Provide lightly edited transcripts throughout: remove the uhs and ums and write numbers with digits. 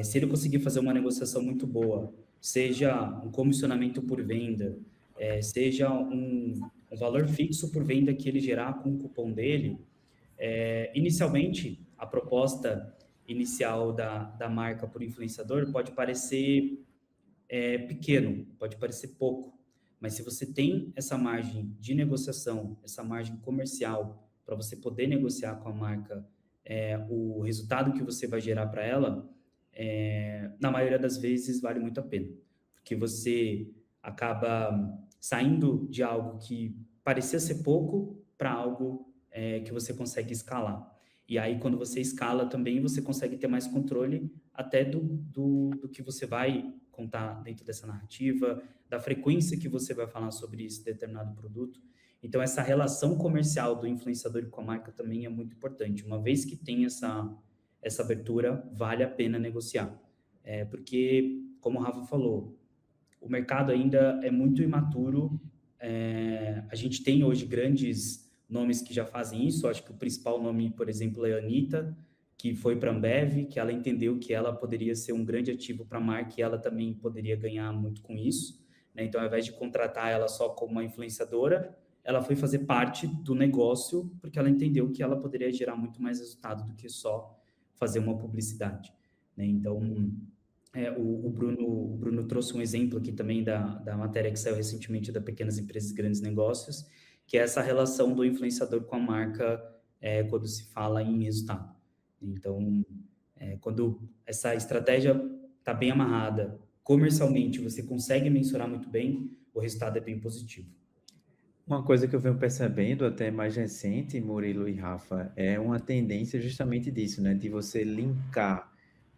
Se ele conseguir fazer uma negociação muito boa, seja um comissionamento por venda, seja um valor fixo por venda que ele gerar com o cupom dele, inicialmente, a proposta inicial da marca por influenciador pode parecer pequeno, pode parecer pouco, mas se você tem essa margem de negociação, essa margem comercial, para você poder negociar com a marca o resultado que você vai gerar para ela, na maioria das vezes vale muito a pena, porque você acaba saindo de algo que parecia ser pouco para algo que você consegue escalar. E aí, quando você escala também, você consegue ter mais controle até do que você vai contar dentro dessa narrativa, da frequência que você vai falar sobre esse determinado produto. Então, essa relação comercial do influenciador com a marca também é muito importante. Uma vez que tem essa abertura, vale a pena negociar. Porque, como o Rafa falou, o mercado ainda é muito imaturo. A gente tem hoje grandes nomes que já fazem isso. Acho que o principal nome, por exemplo, é a Anitta, que foi para a Ambev, que ela entendeu que ela poderia ser um grande ativo para a marca e ela também poderia ganhar muito com isso, né? Então, ao invés de contratar ela só como uma influenciadora, ela foi fazer parte do negócio porque ela entendeu que ela poderia gerar muito mais resultado do que só fazer uma publicidade, né? Então, o Bruno trouxe um exemplo aqui também da matéria que saiu recentemente da Pequenas Empresas e Grandes Negócios, que é essa relação do influenciador com a marca quando se fala em resultado. Então, quando essa estratégia está bem amarrada, comercialmente você consegue mensurar muito bem, o resultado é bem positivo. Uma coisa que eu venho percebendo até mais recente, Murilo e Rafa, é uma tendência justamente disso, né? De você linkar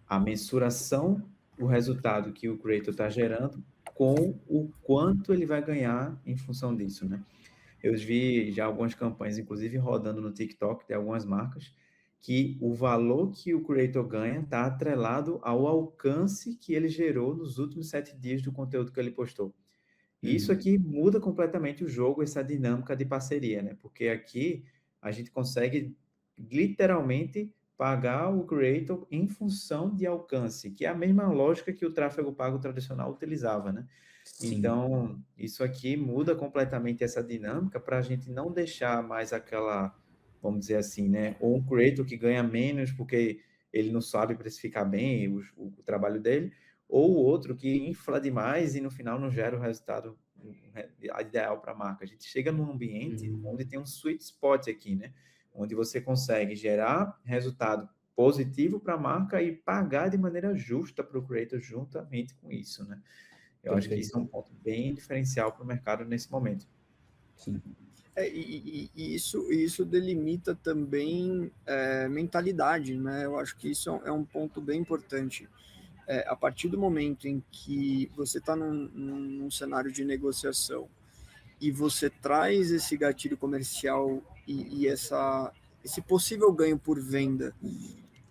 a mensuração do resultado que o creator está gerando com o quanto ele vai ganhar em função disso, né? Eu vi já algumas campanhas, inclusive rodando no TikTok, de algumas marcas, que o valor que o creator ganha está atrelado ao alcance que ele gerou nos últimos 7 dias do conteúdo que ele postou. E isso Uhum. aqui muda completamente o jogo, essa dinâmica de parceria, né? Porque aqui a gente consegue literalmente pagar o creator em função de alcance, que é a mesma lógica que o tráfego pago tradicional utilizava, né? Sim. Então, isso aqui muda completamente essa dinâmica para a gente não deixar mais aquela, vamos dizer assim, né? Ou um creator que ganha menos porque ele não sabe precificar bem o trabalho dele, ou o outro que infla demais e no final não gera o resultado ideal para a marca. A gente chega num ambiente onde Uhum. tem um sweet spot aqui, né? Onde você consegue gerar resultado positivo para a marca e pagar de maneira justa para o creator juntamente com isso, né? Eu acho que isso é um Perfeito. ponto bem diferencial para o mercado nesse momento. Sim. E isso delimita também mentalidade, né? Eu acho que isso é um ponto bem importante. A partir do momento em que você está num cenário de negociação e você traz esse gatilho comercial e esse possível ganho por venda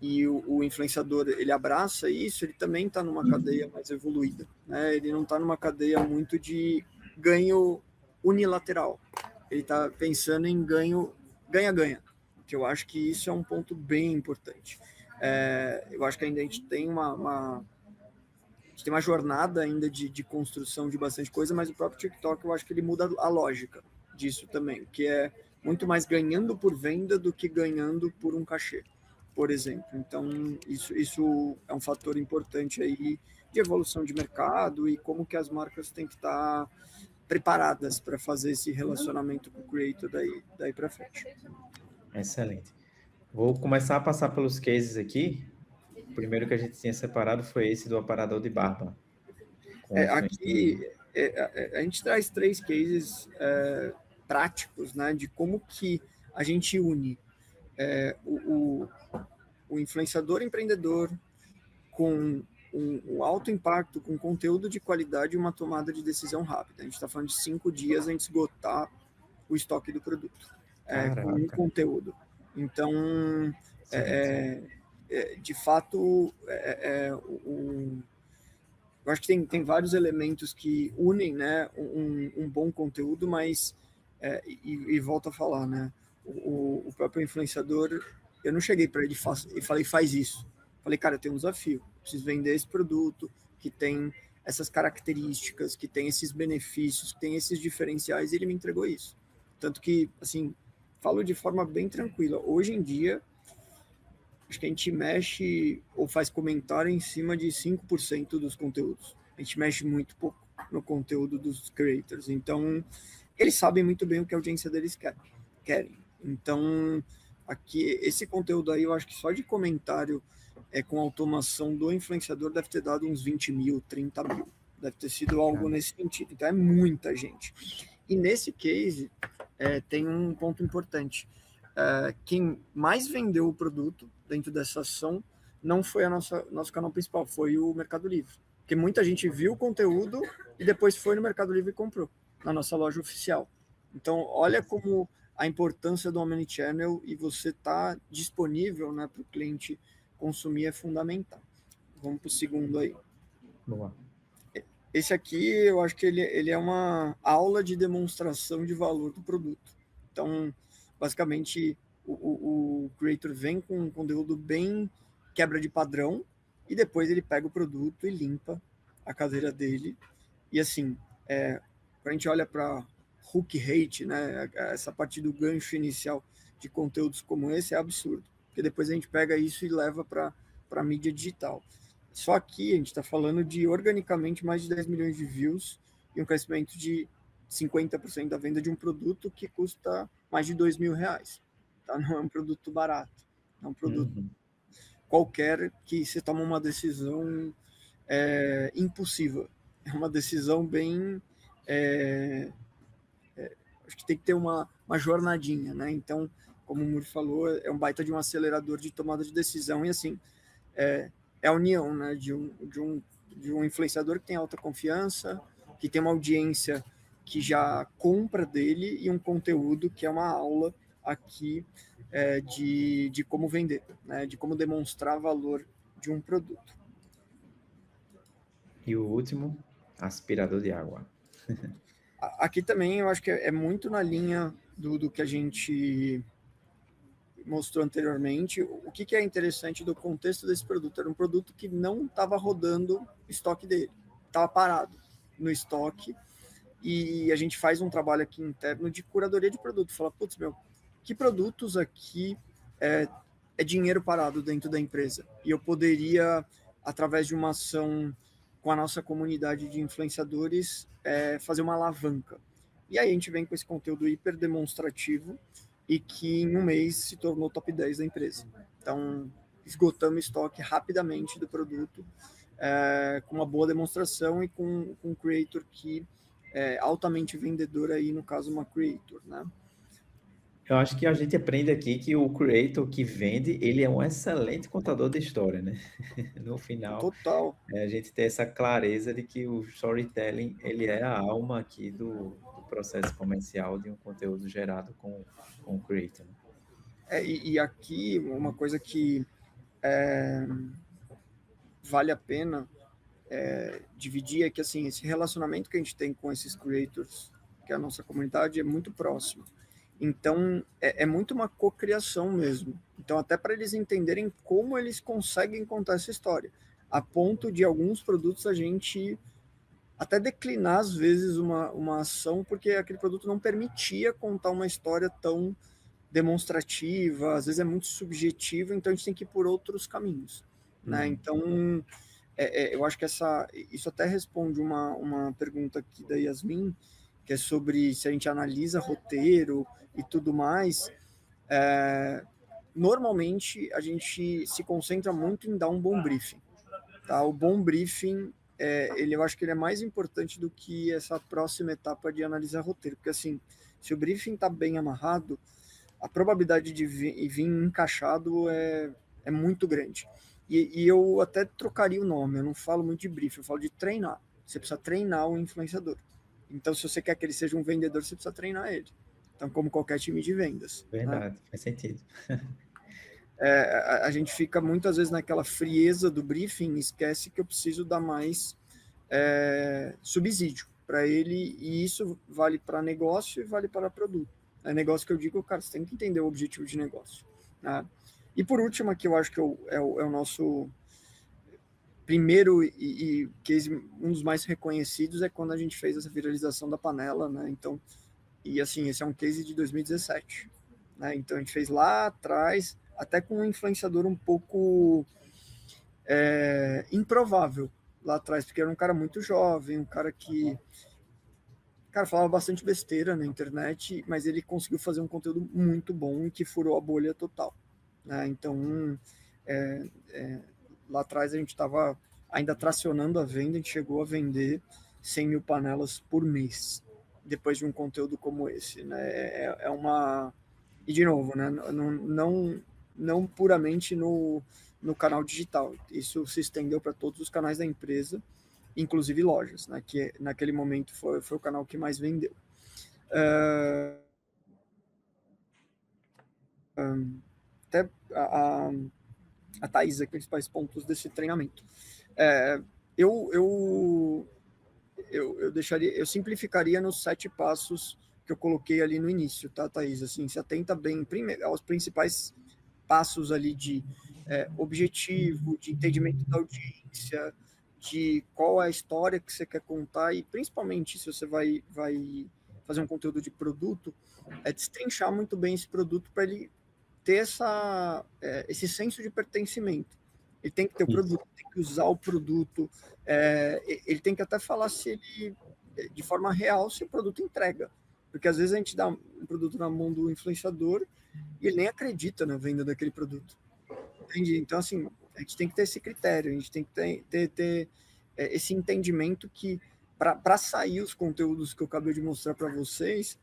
e o influenciador ele abraça isso, ele também está numa cadeia mais evoluída, né? Ele não está numa cadeia muito de ganho unilateral, ele está pensando em ganho ganha-ganha, que eu acho que isso é um ponto bem importante. Eu acho que ainda a gente tem a gente tem uma jornada ainda de construção de bastante coisa, mas o próprio TikTok eu acho que ele muda a lógica disso também, que é muito mais ganhando por venda do que ganhando por um cachê, por exemplo. Então, isso é um fator importante aí de evolução de mercado e como que as marcas têm que estar preparadas para fazer esse relacionamento com o creator daí para frente. Excelente. Vou começar a passar pelos cases aqui. O primeiro que a gente tinha separado foi esse do aparador de barba, com a influência. Aqui a gente traz 3 cases práticos, né, de como que a gente une é, o, o influenciador empreendedor com um alto impacto, com conteúdo de qualidade e uma tomada de decisão rápida. A gente está falando de 5 dias a gente esgotar o estoque do produto com um Caraca, conteúdo. Então, excelente. de fato, eu acho que tem vários elementos que unem, né, um bom conteúdo, mas, e volto a falar, né, o próprio influenciador, eu não cheguei para ele e falei, faz isso. Falei, cara, eu tenho um desafio, preciso vender esse produto que tem essas características, que tem esses benefícios, que tem esses diferenciais, e ele me entregou isso. Tanto que, assim, falo de forma bem tranquila. Hoje em dia, acho que a gente mexe ou faz comentário em cima de 5% dos conteúdos. A gente mexe muito pouco no conteúdo dos creators. Então, eles sabem muito bem o que a audiência deles querem. Então, aqui, esse conteúdo aí, eu acho que só de comentário com automação do influenciador deve ter dado uns 20 mil, 30 mil. Deve ter sido algo nesse sentido. Então, é muita gente. E nesse case, tem um ponto importante. Quem mais vendeu o produto dentro dessa ação não foi nosso canal principal, foi o Mercado Livre. Porque muita gente viu o conteúdo e depois foi no Mercado Livre e comprou, na nossa loja oficial. Então, olha como a importância do Omnichannel e você estar disponível, né, para o cliente consumir é fundamental. Vamos para o segundo aí. Boa. Esse aqui, eu acho que ele é uma aula de demonstração de valor do produto. Então, basicamente, o creator vem com um conteúdo bem quebra de padrão e depois ele pega o produto e limpa a cadeira dele. E assim, quando a gente olha para hook rate, né, essa parte do gancho inicial de conteúdos como esse é absurdo, porque depois a gente pega isso e leva para a mídia digital. Só que a gente está falando de organicamente mais de 10 milhões de views e um crescimento de 50% da venda de um produto que custa mais de R$2.000. Tá? Não é um produto barato, é um produto qualquer que você toma uma decisão impulsiva. É uma decisão bem... acho que tem que ter uma jornadinha, né? Então, como o Muri falou, é um baita de um acelerador de tomada de decisão e assim... é a união, né, de um influenciador que tem alta confiança, que tem uma audiência que já compra dele e um conteúdo que é uma aula aqui de como vender, né, de como demonstrar valor de um produto. E o último, aspirador de água. Aqui também eu acho que é muito na linha do que a gente mostrou anteriormente. O que é interessante do contexto desse produto? Era um produto que não estava rodando o estoque dele, estava parado no estoque, e a gente faz um trabalho aqui interno de curadoria de produto. Fala, putz, que produtos aqui é dinheiro parado dentro da empresa? E eu poderia, através de uma ação com a nossa comunidade de influenciadores, fazer uma alavanca. E aí a gente vem com esse conteúdo hiper demonstrativo, e que em um mês se tornou top 10 da empresa. Então, esgotamos estoque rapidamente do produto, com uma boa demonstração e com um creator que é altamente vendedor aí, no caso, uma creator, né? Eu acho que a gente aprende aqui que o creator que vende, ele é um excelente contador de história, né? No final, Total. a gente tem essa clareza de que o storytelling, ele é a alma aqui do processo comercial de um conteúdo gerado com o creator. E aqui, uma coisa que vale a pena dividir é que, assim, esse relacionamento que a gente tem com esses creators, que é a nossa comunidade, é muito próximo. Então, é muito uma cocriação mesmo. Então, até para eles entenderem como eles conseguem contar essa história. A ponto de alguns produtos a gente até declinar, às vezes, uma ação, porque aquele produto não permitia contar uma história tão demonstrativa, às vezes é muito subjetivo, então a gente tem que ir por outros caminhos. Né? Então, eu acho que isso até responde uma pergunta aqui da Yasmin, que é sobre se a gente analisa roteiro e tudo mais. Normalmente, a gente se concentra muito em dar um bom briefing. Tá? O bom briefing, eu acho que ele é mais importante do que essa próxima etapa de analisar roteiro, porque assim, se o briefing está bem amarrado, a probabilidade de vir encaixado é muito grande. E eu até trocaria o nome, eu não falo muito de briefing, eu falo de treinar. Você precisa treinar o influenciador. Então, se você quer que ele seja um vendedor, você precisa treinar ele. Então, como qualquer time de vendas. Verdade, né? faz sentido. A gente fica muitas vezes naquela frieza do briefing e esquece que eu preciso dar mais subsídio para ele, e isso vale para negócio e vale para produto. É negócio que eu digo, cara, você tem que entender o objetivo de negócio. Né? E por último, aqui eu acho que é o nosso primeiro e case, um dos mais reconhecidos, é quando a gente fez essa viralização da panela, né? Então, e assim, esse é um case de 2017, né? Então a gente fez lá atrás, até com um influenciador um pouco improvável lá atrás, porque era um cara muito jovem, um cara que falava bastante besteira na internet, mas ele conseguiu fazer um conteúdo muito bom e que furou a bolha total, né? Então, lá atrás a gente estava ainda tracionando a venda, a gente chegou a vender 100 mil panelas por mês, depois de um conteúdo como esse, né? É uma... E de novo, né? Não puramente no canal digital, isso se estendeu para todos os canais da empresa, inclusive lojas, né? Que naquele momento foi o canal que mais vendeu. Até a Thaís, os principais pontos desse treinamento. Eu deixaria, eu simplificaria nos 7 passos que eu coloquei ali no início, tá, Thaís? Assim, se atenta bem primeiro aos principais passos ali de objetivo, de entendimento da audiência, de qual é a história que você quer contar e principalmente se você vai fazer um conteúdo de produto, destrinchar muito bem esse produto para ele ter esse senso de pertencimento. Ele tem que ter o produto, tem que usar o produto, ele tem que até falar se ele, de forma real, se o produto entrega. Porque às vezes a gente dá um produto na mão do influenciador e ele nem acredita na venda daquele produto. Entende? Então, assim, a gente tem que ter esse critério, a gente tem que ter esse entendimento que, para sair os conteúdos que eu acabei de mostrar para vocês,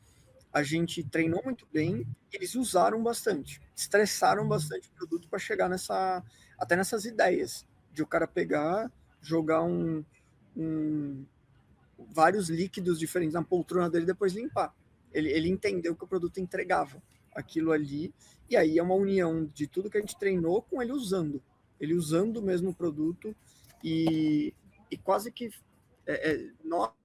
a gente treinou muito bem, eles usaram bastante, estressaram bastante o produto para chegar até nessas ideias de o cara pegar, jogar vários líquidos diferentes na poltrona dele e depois limpar. Ele entendeu que o produto entregava aquilo ali, e aí é uma união de tudo que a gente treinou com ele usando mesmo o produto e quase que nós